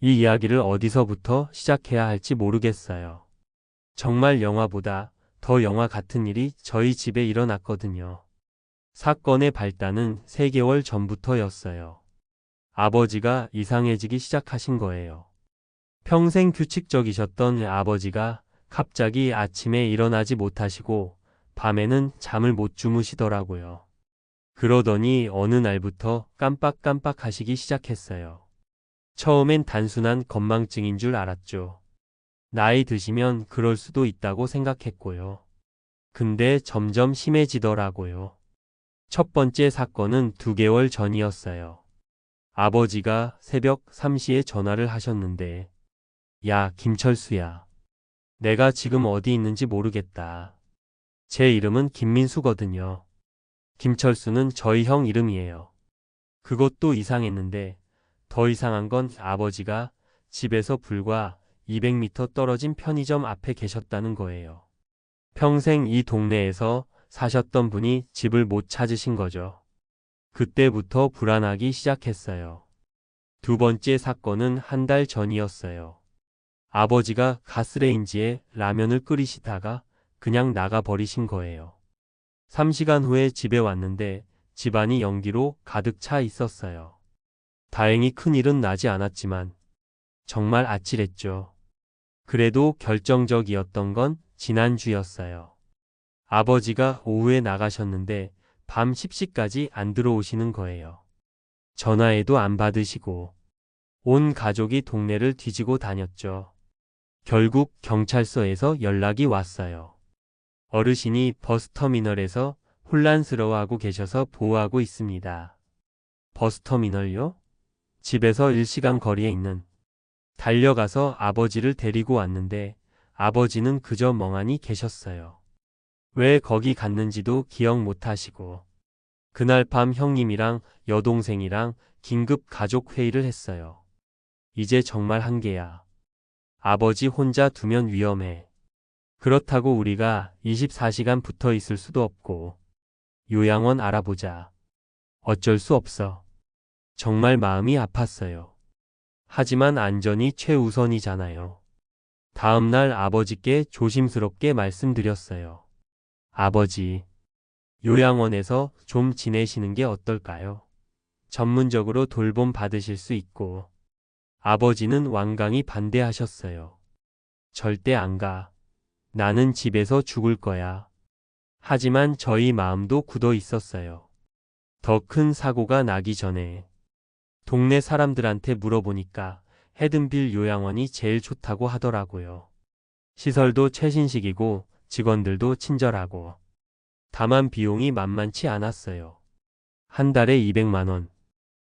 이 이야기를 어디서부터 시작해야 할지 모르겠어요. 정말 영화보다 더 영화 같은 일이 저희 집에 일어났거든요. 사건의 발단은 3개월 전부터였어요. 아버지가 이상해지기 시작하신 거예요. 평생 규칙적이셨던 아버지가 갑자기 아침에 일어나지 못하시고 밤에는 잠을 못 주무시더라고요. 그러더니 어느 날부터 깜빡깜빡 하시기 시작했어요. 처음엔 단순한 건망증인 줄 알았죠. 나이 드시면 그럴 수도 있다고 생각했고요. 근데 점점 심해지더라고요. 첫 번째 사건은 2개월 전이었어요. 아버지가 새벽 3시에 전화를 하셨는데, 야, 김철수야. 내가 지금 어디 있는지 모르겠다. 제 이름은 김민수거든요. 김철수는 저희 형 이름이에요. 그것도 이상했는데, 더 이상한 건 아버지가 집에서 불과 200m 떨어진 편의점 앞에 계셨다는 거예요. 평생 이 동네에서 사셨던 분이 집을 못 찾으신 거죠. 그때부터 불안하기 시작했어요. 두 번째 사건은 1달 전이었어요. 아버지가 가스레인지에 라면을 끓이시다가 그냥 나가버리신 거예요. 3시간 후에 집에 왔는데 집안이 연기로 가득 차 있었어요. 다행히 큰일은 나지 않았지만 정말 아찔했죠. 그래도 결정적이었던 건 지난주였어요. 아버지가 오후에 나가셨는데 밤 10시까지 안 들어오시는 거예요. 전화해도 안 받으시고 온 가족이 동네를 뒤지고 다녔죠. 결국 경찰서에서 연락이 왔어요. 어르신이 버스터미널에서 혼란스러워하고 계셔서 보호하고 있습니다. 버스터미널요? 집에서 1시간 거리에 있는. 달려가서 아버지를 데리고 왔는데 아버지는 그저 멍하니 계셨어요. 왜 거기 갔는지도 기억 못 하시고. 그날 밤 형님이랑 여동생이랑 긴급 가족 회의를 했어요. 이제 정말 한계야. 아버지 혼자 두면 위험해. 그렇다고 우리가 24시간 붙어 있을 수도 없고. 요양원 알아보자. 어쩔 수 없어. 정말 마음이 아팠어요. 하지만 안전이 최우선이잖아요. 다음 날 아버지께 조심스럽게 말씀드렸어요. 아버지, 요양원에서 좀 지내시는 게 어떨까요? 전문적으로 돌봄 받으실 수 있고. 아버지는 완강히 반대하셨어요. 절대 안 가. 나는 집에서 죽을 거야. 하지만 저희 마음도 굳어 있었어요. 더 큰 사고가 나기 전에. 동네 사람들한테 물어보니까 헤든빌 요양원이 제일 좋다고 하더라고요. 시설도 최신식이고 직원들도 친절하고. 다만 비용이 만만치 않았어요. 한 달에 200만 원.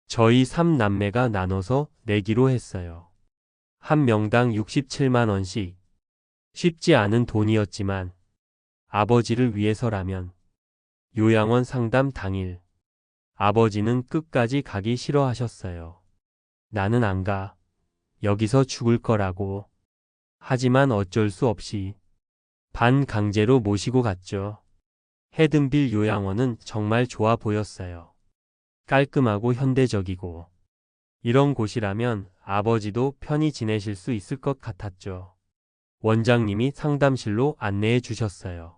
저희 3남매가 나눠서 내기로 했어요. 한 명당 67만 원씩. 쉽지 않은 돈이었지만 아버지를 위해서라면. 요양원 상담 당일. 아버지는 끝까지 가기 싫어하셨어요. 나는 안 가. 여기서 죽을 거라고. 하지만 어쩔 수 없이 반강제로 모시고 갔죠. 헤든빌 요양원은 정말 좋아 보였어요. 깔끔하고 현대적이고. 이런 곳이라면 아버지도 편히 지내실 수 있을 것 같았죠. 원장님이 상담실로 안내해 주셨어요.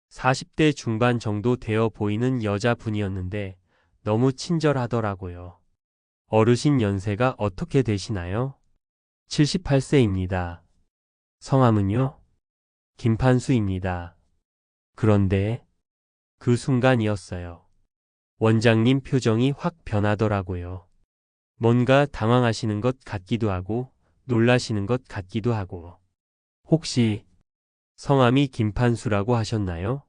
40대 중반 정도 되어 보이는 여자분이었는데 너무 친절하더라고요. 어르신 연세가 어떻게 되시나요? 78세입니다. 성함은요? 김판수입니다. 그런데 그 순간이었어요. 원장님 표정이 확 변하더라고요. 뭔가 당황하시는 것 같기도 하고 놀라시는 것 같기도 하고. 혹시 성함이 김판수라고 하셨나요?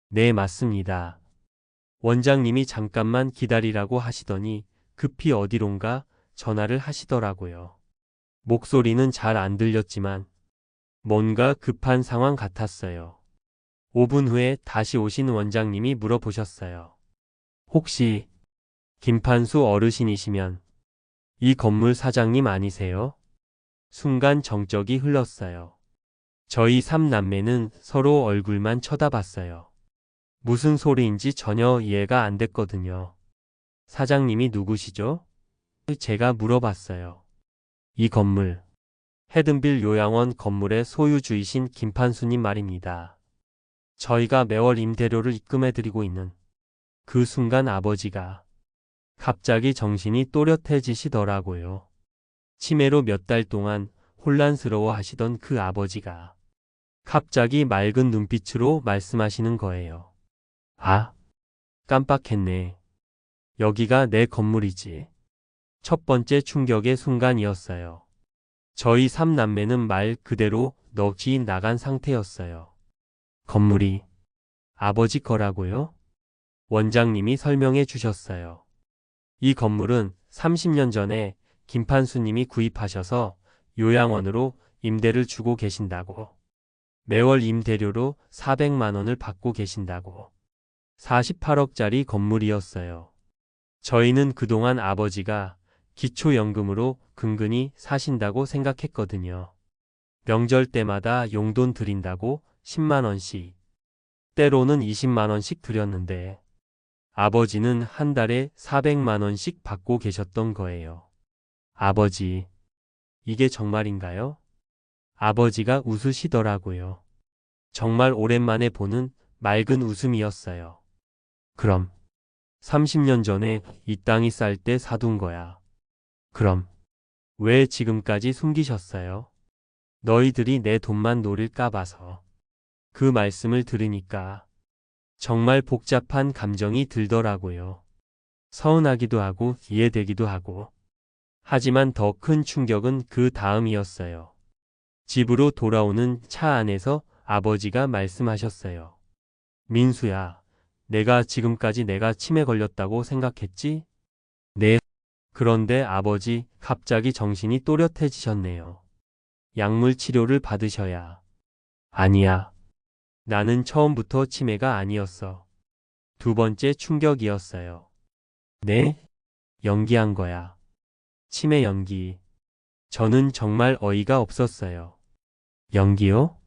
네, 맞습니다. 원장님이 잠깐만 기다리라고 하시더니 급히 어디론가 전화를 하시더라고요. 목소리는 잘 안 들렸지만 뭔가 급한 상황 같았어요. 5분 후에 다시 오신 원장님이 물어보셨어요. 혹시 김판수 어르신이시면 이 건물 사장님 아니세요? 순간 정적이 흘렀어요. 저희 3남매는 서로 얼굴만 쳐다봤어요. 무슨 소리인지 전혀 이해가 안 됐거든요. 사장님이 누구시죠? 제가 물어봤어요. 이 건물, 헤든빌 요양원 건물의 소유주이신 김판수님 말입니다. 저희가 매월 임대료를 입금해드리고 있는 그 순간 아버지가 갑자기 정신이 또렷해지시더라고요. 치매로 몇 달 동안 혼란스러워 하시던 그 아버지가 갑자기 맑은 눈빛으로 말씀하시는 거예요. 아, 깜빡했네. 여기가 내 건물이지. 첫 번째 충격의 순간이었어요. 저희 삼남매는 말 그대로 넋이 나간 상태였어요. 건물이 아버지 거라고요? 원장님이 설명해 주셨어요. 이 건물은 30년 전에 김판수님이 구입하셔서 요양원으로 임대를 주고 계신다고. 매월 임대료로 400만 원을 받고 계신다고. 48억짜리 건물이었어요. 저희는 그동안 아버지가 기초연금으로 근근히 사신다고 생각했거든요. 명절 때마다 용돈 드린다고 10만 원씩, 때로는 20만 원씩 드렸는데 아버지는 한 달에 400만 원씩 받고 계셨던 거예요. 아버지, 이게 정말인가요? 아버지가 웃으시더라고요. 정말 오랜만에 보는 맑은 웃음이었어요. 그럼 30년 전에 이 땅이 쌀 때 사둔 거야. 그럼 왜 지금까지 숨기셨어요? 너희들이 내 돈만 노릴까 봐서. 그 말씀을 들으니까 정말 복잡한 감정이 들더라고요. 서운하기도 하고 이해되기도 하고. 하지만 더 큰 충격은 그 다음이었어요. 집으로 돌아오는 차 안에서 아버지가 말씀하셨어요. 민수야, 내가 지금까지 내가 치매 걸렸다고 생각했지? 네. 그런데 아버지 갑자기 정신이 또렷해지셨네요. 약물 치료를 받으셔야. 아니야. 나는 처음부터 치매가 아니었어. 두 번째 충격이었어요. 네? 연기한 거야. 치매 연기. 저는 정말 어이가 없었어요. 연기요?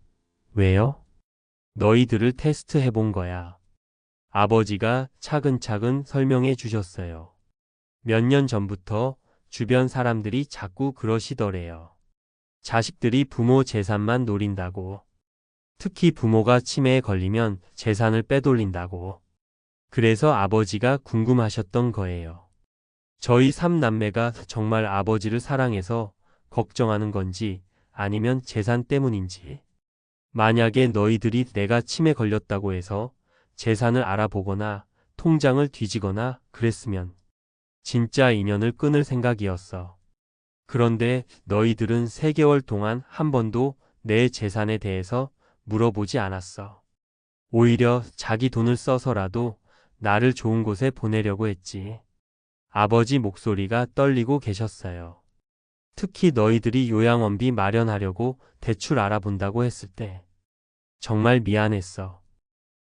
왜요? 너희들을 테스트 해본 거야. 아버지가 차근차근 설명해 주셨어요. 몇 년 전부터 주변 사람들이 자꾸 그러시더래요. 자식들이 부모 재산만 노린다고. 특히 부모가 치매에 걸리면 재산을 빼돌린다고. 그래서 아버지가 궁금하셨던 거예요. 저희 삼남매가 정말 아버지를 사랑해서 걱정하는 건지 아니면 재산 때문인지. 만약에 너희들이 내가 치매 걸렸다고 해서 재산을 알아보거나 통장을 뒤지거나 그랬으면 진짜 인연을 끊을 생각이었어. 그런데 너희들은 3개월 동안 한 번도 내 재산에 대해서 물어보지 않았어. 오히려 자기 돈을 써서라도 나를 좋은 곳에 보내려고 했지. 아버지 목소리가 떨리고 계셨어요. 특히 너희들이 요양원비 마련하려고 대출 알아본다고 했을 때 정말 미안했어.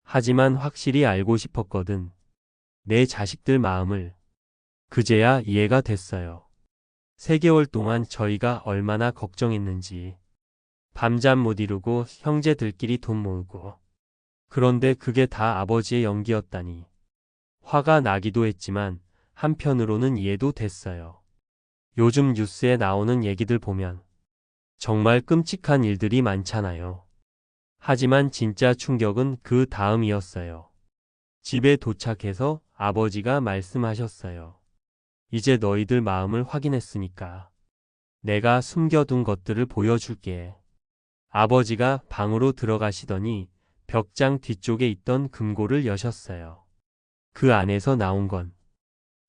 하지만 확실히 알고 싶었거든. 내 자식들 마음을. 그제야 이해가 됐어요. 3개월 동안 저희가 얼마나 걱정했는지. 밤잠 못 이루고 형제들끼리 돈 모으고. 그런데 그게 다 아버지의 연기였다니. 화가 나기도 했지만 한편으로는 이해도 됐어요. 요즘 뉴스에 나오는 얘기들 보면 정말 끔찍한 일들이 많잖아요. 하지만 진짜 충격은 그 다음이었어요. 집에 도착해서 아버지가 말씀하셨어요. 이제 너희들 마음을 확인했으니까 내가 숨겨둔 것들을 보여줄게. 아버지가 방으로 들어가시더니 벽장 뒤쪽에 있던 금고를 여셨어요. 그 안에서 나온 건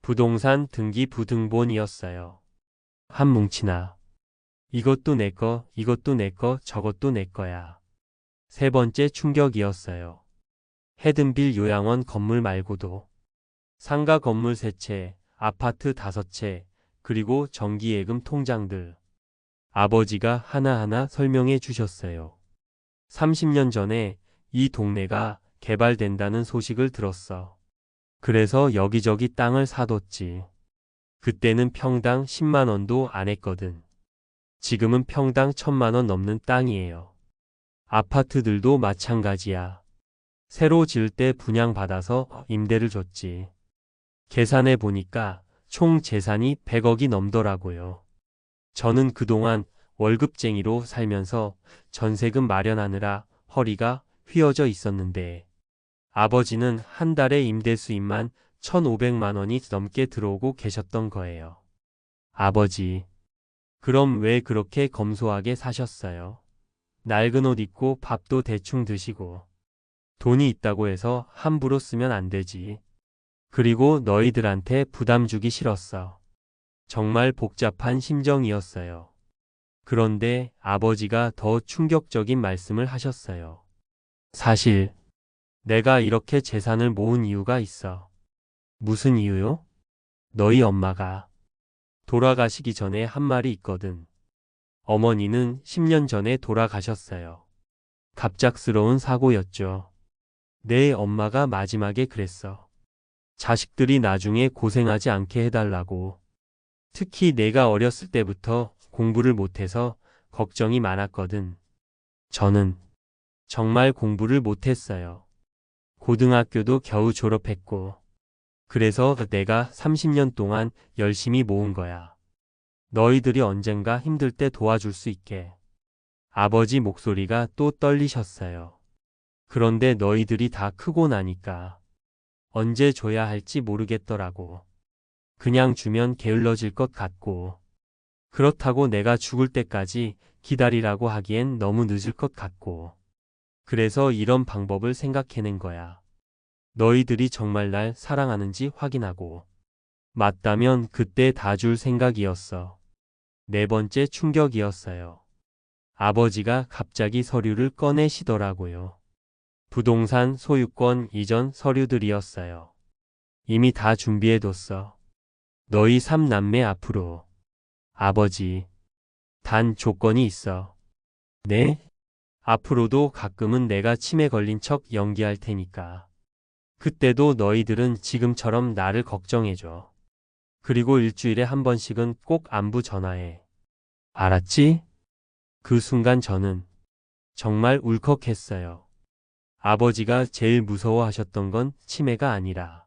부동산 등기부등본이었어요. 한 뭉치나. 이것도 내 거, 이것도 내 거, 저것도 내 거야. 세 번째 충격이었어요. 헤든빌 요양원 건물 말고도 상가 건물 3채, 아파트 5채, 그리고 전기예금 통장들. 아버지가 하나하나 설명해 주셨어요. 30년 전에 이 동네가 개발된다는 소식을 들었어. 그래서 여기저기 땅을 사뒀지. 그때는 평당 10만 원도 안 했거든. 지금은 평당 1000만 원 넘는 땅이에요. 아파트들도 마찬가지야. 새로 지을 때 분양받아서 임대를 줬지. 계산해 보니까 총 재산이 100억이 넘더라고요. 저는 그동안 월급쟁이로 살면서 전세금 마련하느라 허리가 휘어져 있었는데 아버지는 한 달에 임대 수입만 1,500만 원이 넘게 들어오고 계셨던 거예요. 아버지, 그럼 왜 그렇게 검소하게 사셨어요? 낡은 옷 입고 밥도 대충 드시고 돈이 있다고 해서 함부로 쓰면 안 되지. 그리고 너희들한테 부담 주기 싫었어. 정말 복잡한 심정이었어요. 그런데 아버지가 더 충격적인 말씀을 하셨어요. 사실 내가 이렇게 재산을 모은 이유가 있어. 무슨 이유요? 너희 엄마가 돌아가시기 전에 한 말이 있거든. 어머니는 10년 전에 돌아가셨어요. 갑작스러운 사고였죠. 내 엄마가 마지막에 그랬어. 자식들이 나중에 고생하지 않게 해달라고. 특히 내가 어렸을 때부터 공부를 못해서 걱정이 많았거든. 저는 정말 공부를 못했어요. 고등학교도 겨우 졸업했고. 그래서 내가 30년 동안 열심히 모은 거야. 너희들이 언젠가 힘들 때 도와줄 수 있게. 아버지 목소리가 또 떨리셨어요. 그런데 너희들이 다 크고 나니까 언제 줘야 할지 모르겠더라고. 그냥 주면 게을러질 것 같고. 그렇다고 내가 죽을 때까지 기다리라고 하기엔 너무 늦을 것 같고. 그래서 이런 방법을 생각해낸 거야. 너희들이 정말 날 사랑하는지 확인하고. 맞다면 그때 다 줄 생각이었어. 네 번째 충격이었어요. 아버지가 갑자기 서류를 꺼내시더라고요. 부동산 소유권 이전 서류들이었어요. 이미 다 준비해뒀어. 너희 3남매 앞으로. 아버지, 단 조건이 있어. 네? 앞으로도 가끔은 내가 치매 걸린 척 연기할 테니까. 그때도 너희들은 지금처럼 나를 걱정해줘. 그리고 일주일에 한 번씩은 꼭 안부 전화해. 알았지? 그 순간 저는 정말 울컥했어요. 아버지가 제일 무서워하셨던 건 치매가 아니라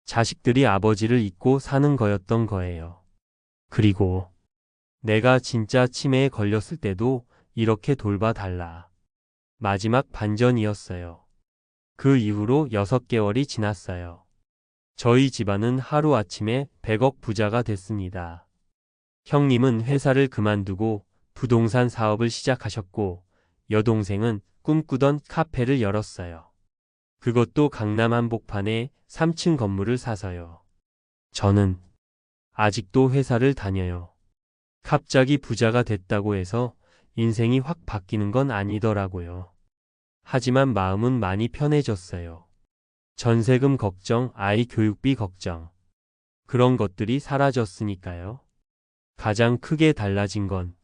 자식들이 아버지를 잊고 사는 거였던 거예요. 그리고 내가 진짜 치매에 걸렸을 때도 이렇게 돌봐달라. 마지막 반전이었어요. 그 이후로 6개월이 지났어요. 저희 집안은 하루아침에 100억 부자가 됐습니다. 형님은 회사를 그만두고 부동산 사업을 시작하셨고, 여동생은 꿈꾸던 카페를 열었어요. 그것도 강남 한복판에 3층 건물을 사서요. 저는 아직도 회사를 다녀요. 갑자기 부자가 됐다고 해서 인생이 확 바뀌는 건 아니더라고요. 하지만 마음은 많이 편해졌어요. 전세금 걱정, 아이 교육비 걱정. 그런 것들이 사라졌으니까요. 가장 크게 달라진 건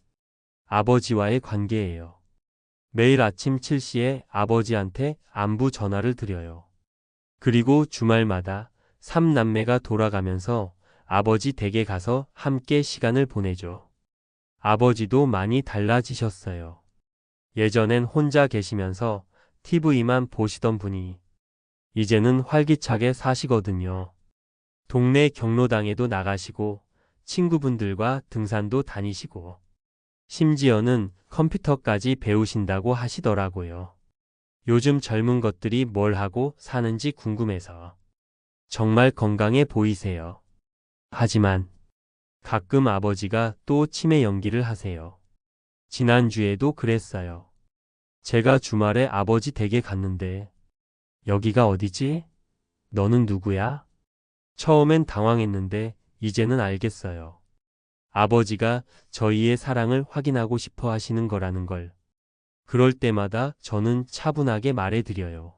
아버지와의 관계예요. 매일 아침 7시에 아버지한테 안부 전화를 드려요. 그리고 주말마다 3남매가 돌아가면서 아버지 댁에 가서 함께 시간을 보내죠. 아버지도 많이 달라지셨어요. 예전엔 혼자 계시면서 TV만 보시던 분이 이제는 활기차게 사시거든요. 동네 경로당에도 나가시고 친구분들과 등산도 다니시고 심지어는 컴퓨터까지 배우신다고 하시더라고요. 요즘 젊은 것들이 뭘 하고 사는지 궁금해서. 정말 건강해 보이세요. 하지만 가끔 아버지가 또 치매 연기를 하세요. 지난주에도 그랬어요. 제가 주말에 아버지 댁에 갔는데 여기가 어디지? 너는 누구야? 처음엔 당황했는데 이제는 알겠어요. 아버지가 저희의 사랑을 확인하고 싶어 하시는 거라는 걸. 그럴 때마다 저는 차분하게 말해드려요.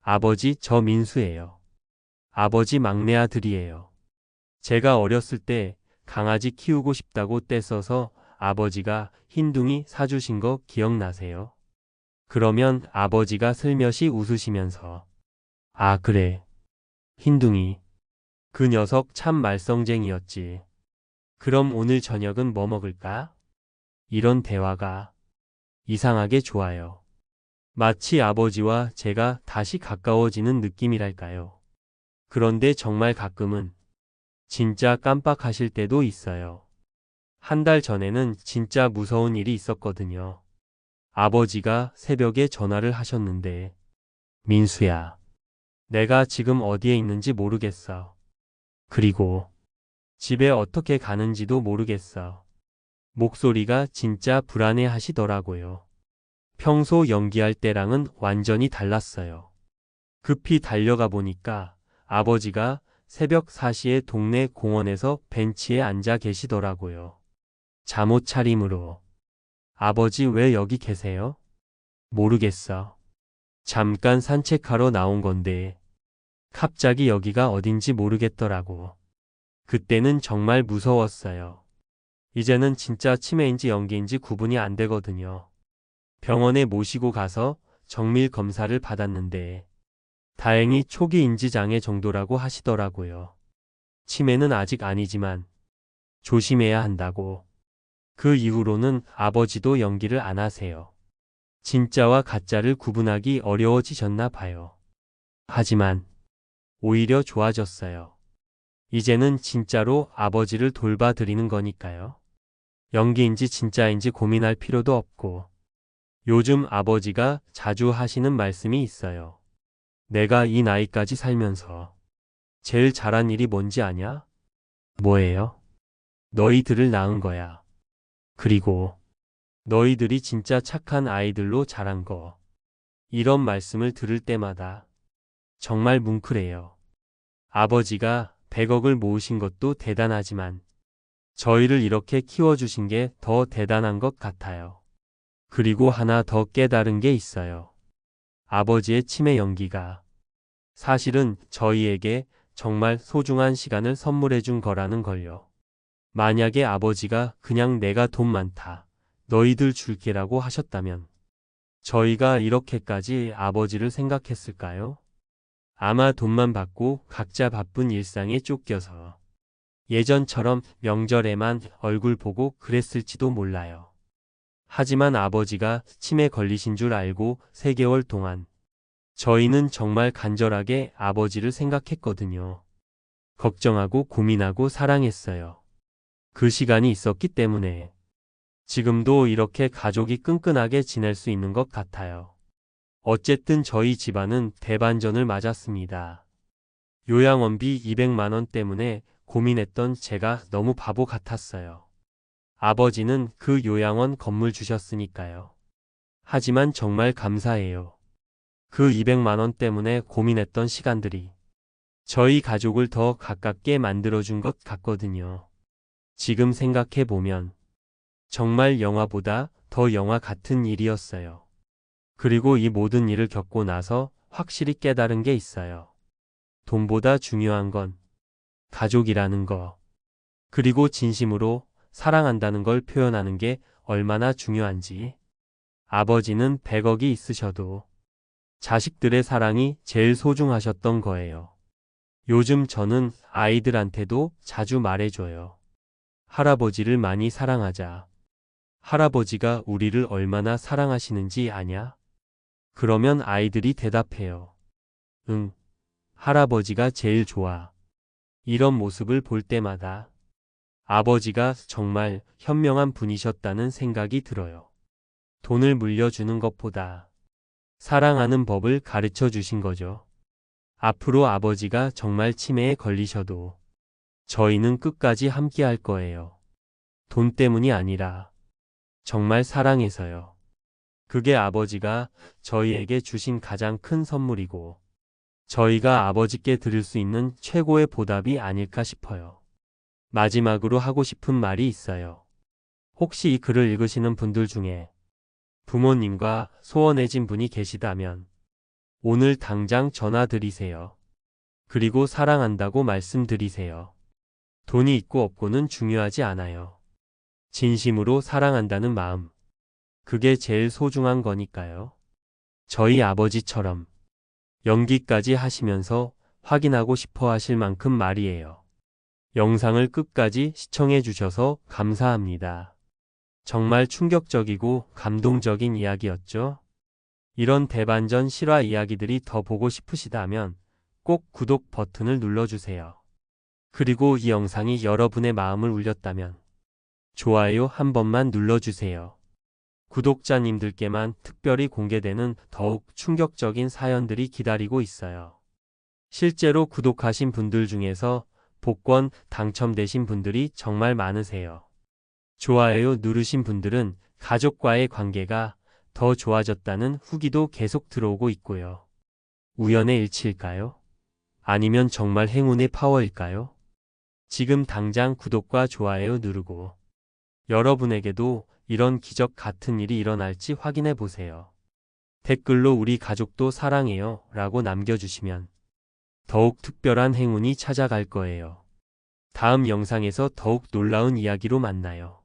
아버지, 저 민수예요. 아버지 막내 아들이에요. 제가 어렸을 때 강아지 키우고 싶다고 떼써서 아버지가 흰둥이 사주신 거 기억나세요? 그러면 아버지가 슬며시 웃으시면서 아, 그래. 흰둥이. 그 녀석 참 말썽쟁이였지. 그럼 오늘 저녁은 뭐 먹을까? 이런 대화가 이상하게 좋아요. 마치 아버지와 제가 다시 가까워지는 느낌이랄까요. 그런데 정말 가끔은 진짜 깜빡하실 때도 있어요. 한 달 전에는 진짜 무서운 일이 있었거든요. 아버지가 새벽에 전화를 하셨는데, 민수야, 내가 지금 어디에 있는지 모르겠어. 그리고 집에 어떻게 가는지도 모르겠어. 목소리가 진짜 불안해 하시더라고요. 평소 연기할 때랑은 완전히 달랐어요. 급히 달려가 보니까 아버지가 새벽 4시에 동네 공원에서 벤치에 앉아 계시더라고요. 잠옷 차림으로. 아버지 왜 여기 계세요? 모르겠어. 잠깐 산책하러 나온 건데 갑자기 여기가 어딘지 모르겠더라고. 그때는 정말 무서웠어요. 이제는 진짜 치매인지 연기인지 구분이 안 되거든요. 병원에 모시고 가서 정밀 검사를 받았는데 다행히 초기 인지장애 정도라고 하시더라고요. 치매는 아직 아니지만 조심해야 한다고. 그 이후로는 아버지도 연기를 안 하세요. 진짜와 가짜를 구분하기 어려워지셨나 봐요. 하지만 오히려 좋아졌어요. 이제는 진짜로 아버지를 돌봐드리는 거니까요. 연기인지 진짜인지 고민할 필요도 없고. 요즘 아버지가 자주 하시는 말씀이 있어요. 내가 이 나이까지 살면서 제일 잘한 일이 뭔지 아냐? 뭐예요? 너희들을 낳은 거야. 그리고 너희들이 진짜 착한 아이들로 자란 거. 이런 말씀을 들을 때마다 정말 뭉클해요. 아버지가 100억을 모으신 것도 대단하지만 저희를 이렇게 키워주신 게 더 대단한 것 같아요. 그리고 하나 더 깨달은 게 있어요. 아버지의 치매 연기가 사실은 저희에게 정말 소중한 시간을 선물해 준 거라는 걸요. 만약에 아버지가 그냥 내가 돈 많다, 너희들 줄게라고 하셨다면 저희가 이렇게까지 아버지를 생각했을까요? 아마 돈만 받고 각자 바쁜 일상에 쫓겨서 예전처럼 명절에만 얼굴 보고 그랬을지도 몰라요. 하지만 아버지가 치매 걸리신 줄 알고 3개월 동안 저희는 정말 간절하게 아버지를 생각했거든요. 걱정하고 고민하고 사랑했어요. 그 시간이 있었기 때문에 지금도 이렇게 가족이 끈끈하게 지낼 수 있는 것 같아요. 어쨌든 저희 집안은 대반전을 맞았습니다. 요양원비 200만 원 때문에 고민했던 제가 너무 바보 같았어요. 아버지는 그 요양원 건물 주셨으니까요. 하지만 정말 감사해요. 그 200만 원 때문에 고민했던 시간들이 저희 가족을 더 가깝게 만들어준 것 같거든요. 지금 생각해보면 정말 영화보다 더 영화 같은 일이었어요. 그리고 이 모든 일을 겪고 나서 확실히 깨달은 게 있어요. 돈보다 중요한 건 가족이라는 거. 그리고 진심으로 사랑한다는 걸 표현하는 게 얼마나 중요한지. 아버지는 100억이 있으셔도 자식들의 사랑이 제일 소중하셨던 거예요. 요즘 저는 아이들한테도 자주 말해줘요. 할아버지를 많이 사랑하자. 할아버지가 우리를 얼마나 사랑하시는지 아냐? 그러면 아이들이 대답해요. 응, 할아버지가 제일 좋아. 이런 모습을 볼 때마다 아버지가 정말 현명한 분이셨다는 생각이 들어요. 돈을 물려주는 것보다 사랑하는 법을 가르쳐 주신 거죠. 앞으로 아버지가 정말 치매에 걸리셔도 저희는 끝까지 함께 할 거예요. 돈 때문이 아니라 정말 사랑해서요. 그게 아버지가 저희에게 주신 가장 큰 선물이고 저희가 아버지께 드릴 수 있는 최고의 보답이 아닐까 싶어요. 마지막으로 하고 싶은 말이 있어요. 혹시 이 글을 읽으시는 분들 중에 부모님과 소원해진 분이 계시다면 오늘 당장 전화 드리세요. 그리고 사랑한다고 말씀드리세요. 돈이 있고 없고는 중요하지 않아요. 진심으로 사랑한다는 마음. 그게 제일 소중한 거니까요. 저희 아버지처럼 연기까지 하시면서 확인하고 싶어 하실 만큼 말이에요. 영상을 끝까지 시청해 주셔서 감사합니다. 정말 충격적이고 감동적인 이야기였죠? 이런 대반전 실화 이야기들이 더 보고 싶으시다면 꼭 구독 버튼을 눌러주세요. 그리고 이 영상이 여러분의 마음을 울렸다면 좋아요 한 번만 눌러주세요. 구독자님들께만 특별히 공개되는 더욱 충격적인 사연들이 기다리고 있어요. 실제로 구독하신 분들 중에서 복권 당첨되신 분들이 정말 많으세요. 좋아요 누르신 분들은 가족과의 관계가 더 좋아졌다는 후기도 계속 들어오고 있고요. 우연의 일치일까요? 아니면 정말 행운의 파워일까요? 지금 당장 구독과 좋아요 누르고 여러분에게도 이런 기적 같은 일이 일어날지 확인해 보세요. 댓글로 우리 가족도 사랑해요 라고 남겨주시면 더욱 특별한 행운이 찾아갈 거예요. 다음 영상에서 더욱 놀라운 이야기로 만나요.